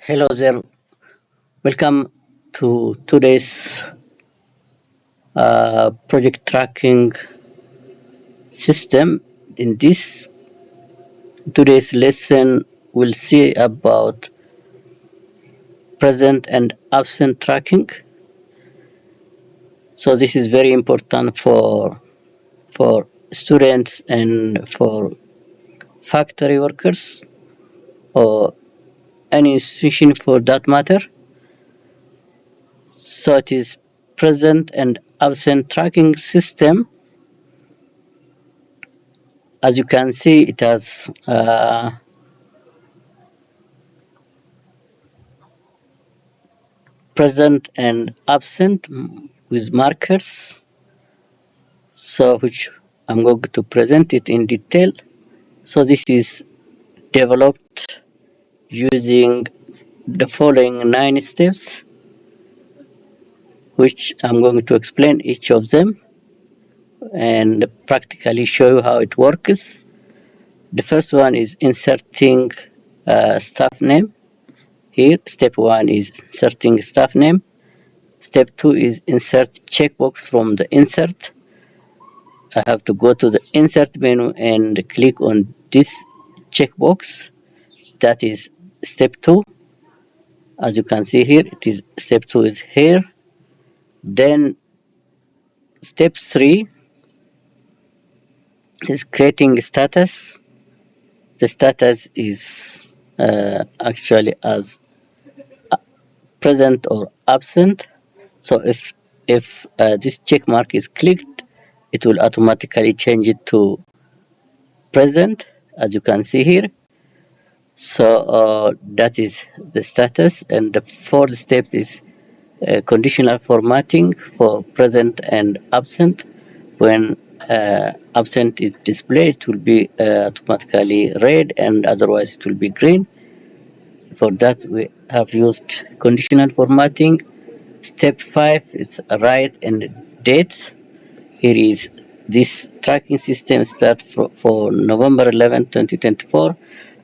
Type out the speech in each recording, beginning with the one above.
Hello there. Welcome to today's project tracking system. In this today's lesson, we'll see about present and absent tracking. So this is very important for students and for factory workers or any institution for that matter. So it is present and absent tracking system. As you can see, it has present and absent with markers, so which I'm going to present it in detail. So this is developed using the following 9 steps, which I'm going to explain each of them and practically show you how it works. The first one is inserting staff name. Here, step 1 is inserting staff name. Step 2 is insert checkbox from the insert. I have to go to the insert menu and click on this checkbox. That is step 2. As you can see here, it is step 2 is here. Then step 3 is creating status. The status is actually as present or absent. So if this check mark is clicked, it will automatically change it to present, as you can see here. So that is the status, and the fourth step is conditional formatting for present and absent. When absent is displayed, it will be automatically red, and otherwise it will be green. For that, we have used conditional formatting. Step 5 is write and dates. Here is this tracking system start for November 11, 2024.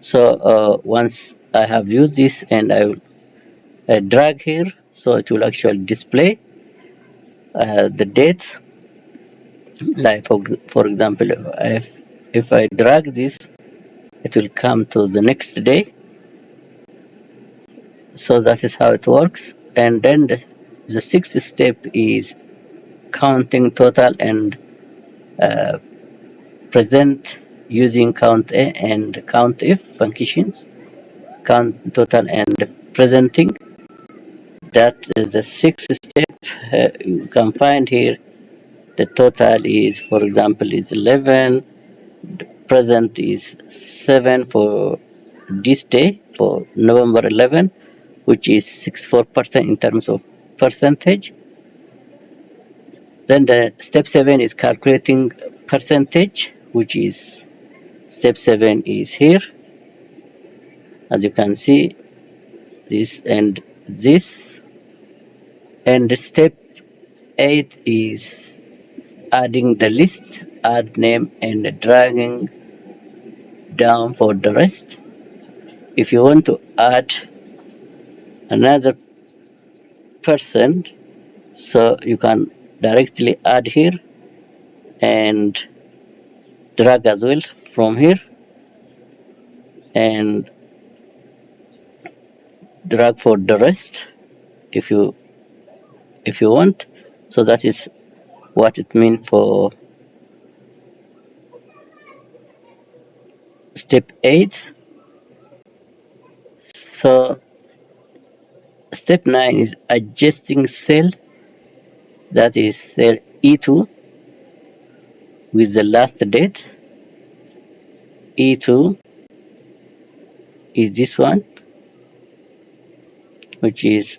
So once I have used this and I will drag here, so it will actually display the dates. Like for example, if I drag this, it will come to the next day. So that is how it works. And then the sixth step is counting total and present using Counta and Countif functions. Count total and presenting. That is the sixth step. You can find here the total is, for example, is 11. The present is 7 for this day, for November 11, which is 64% in terms of percentage. Then the step 7 is calculating percentage, which is step 7 is here. As you can see, this and this. And step 8 is adding the list, add name, and dragging down for the rest. If you want to add another person, so you can directly add here and drag as well from here and drag for the rest if you want. So that is what it means for step 8. So step 9 is adjusting cell, that is cell E2 with the last date. E2 is this one, which is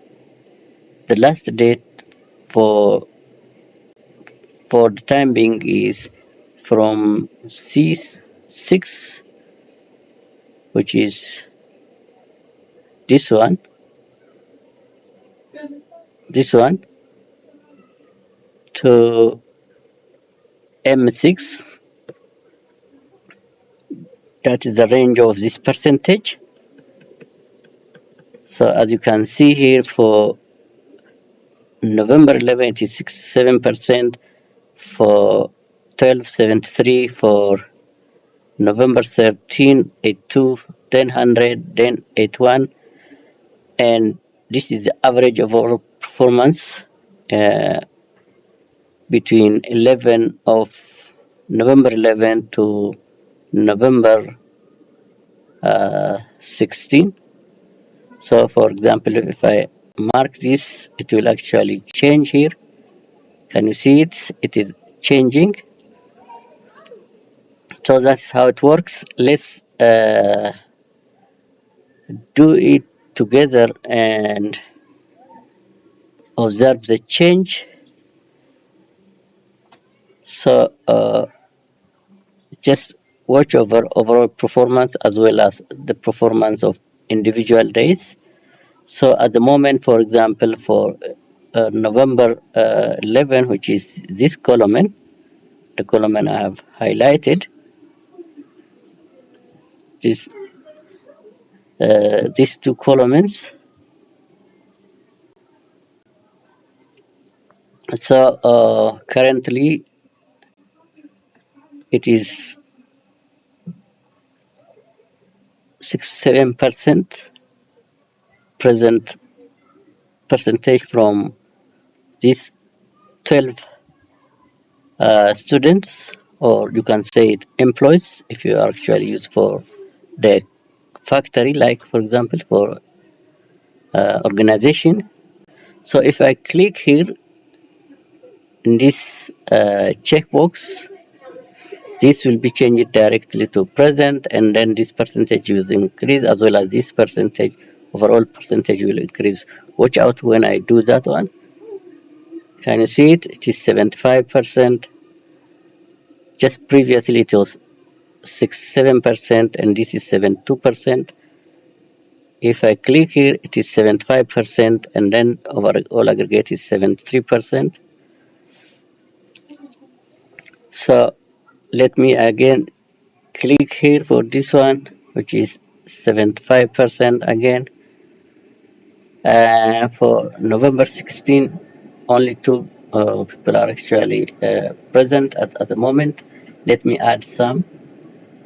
the last date for the time being is from C6, which is this one, to M6. That is the range of this percentage. So as you can see here, for November 11, it is 67%, for 1273, for November 13, 82, then 100, then 81, and this is the average of our performance uh, between 11 of November 11 to November 16. So for example, if I mark this, it will actually change here. Can you see it? It is changing. So that's how it works. Let's do it together and observe the change. So just watch over overall performance as well as the performance of individual days. So at the moment, for example, for November 11, which is this column, the column I have highlighted, this these two columns. So currently it is 67% present percentage from these 12 students, or you can say it employees if you actually use for the factory, like for example for organization. So if I click here in this checkbox, this will be changed directly to present, and then this percentage will increase as well as this percentage, overall percentage will increase. Watch out when I do that one. Can you see it? It is 75%. Just previously it was 67%, and this is 72%. If I click here, it is 75%, and then overall aggregate is 73%. So let me again click here for this one, which is 75% again. For November 16, only two people are actually present at the moment. Let me add some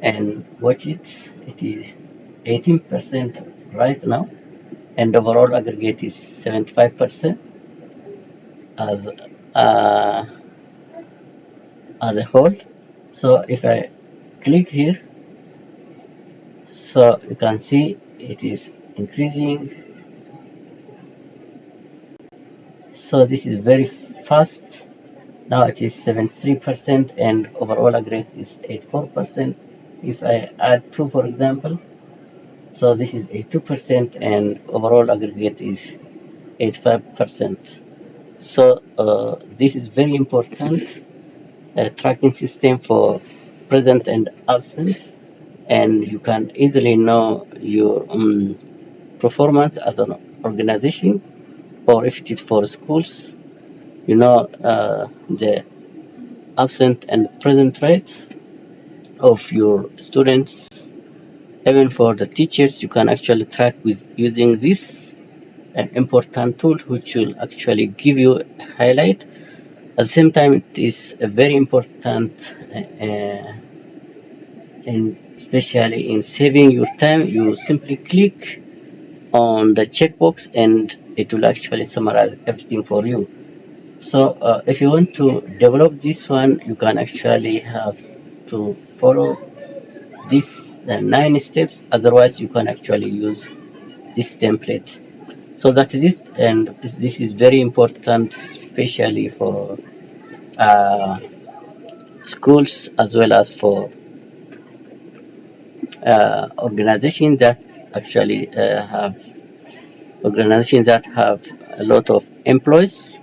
and watch it. It is 18% right now, and overall aggregate is 75% as uh, as a whole. So if I click here, so you can see it is increasing. So this is very fast. Now it is 73%, and overall aggregate is 84%. If I add 2, for example, so this is 82%, and overall aggregate is 85%. So this is very important tracking system for present and absent, and you can easily know your performance as an organization, or if it is for schools, you know the absent and present rates of your students. Even for the teachers, you can actually track with using this important tool, which will actually give you a highlight. At the same time, it is a very important, and especially in saving your time. You simply click on the checkbox, and it will actually summarize everything for you. So if you want to develop this one, you can actually have to follow these 9 steps. Otherwise, you can actually use this template. So that is it, and this is very important, especially for uh, schools as well as for organizations that actually have a lot of employees,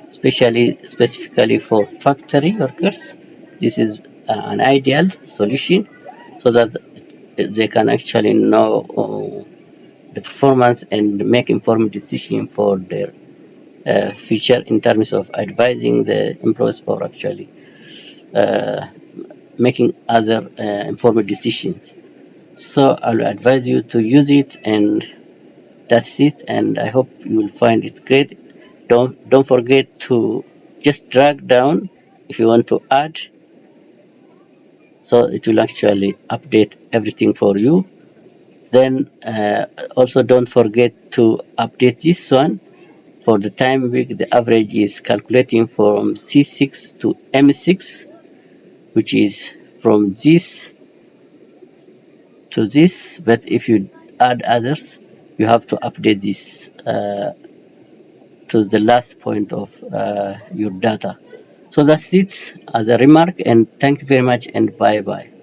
especially specifically for factory workers. This is an ideal solution, so that they can actually know the performance and make informed decision for their future in terms of advising the employees, or actually uh, making other informed decisions. So I'll advise you to use it and That's it, and I hope you will find it great. Don't forget to just drag down if you want to add, so it will actually update everything for you. Then also don't forget to update this one. For the time week, the average is calculating from C6 to M6, which is from this to this. But if you add others, you have to update this to the last point of your data. So that's it as a remark, and thank you very much, and bye bye.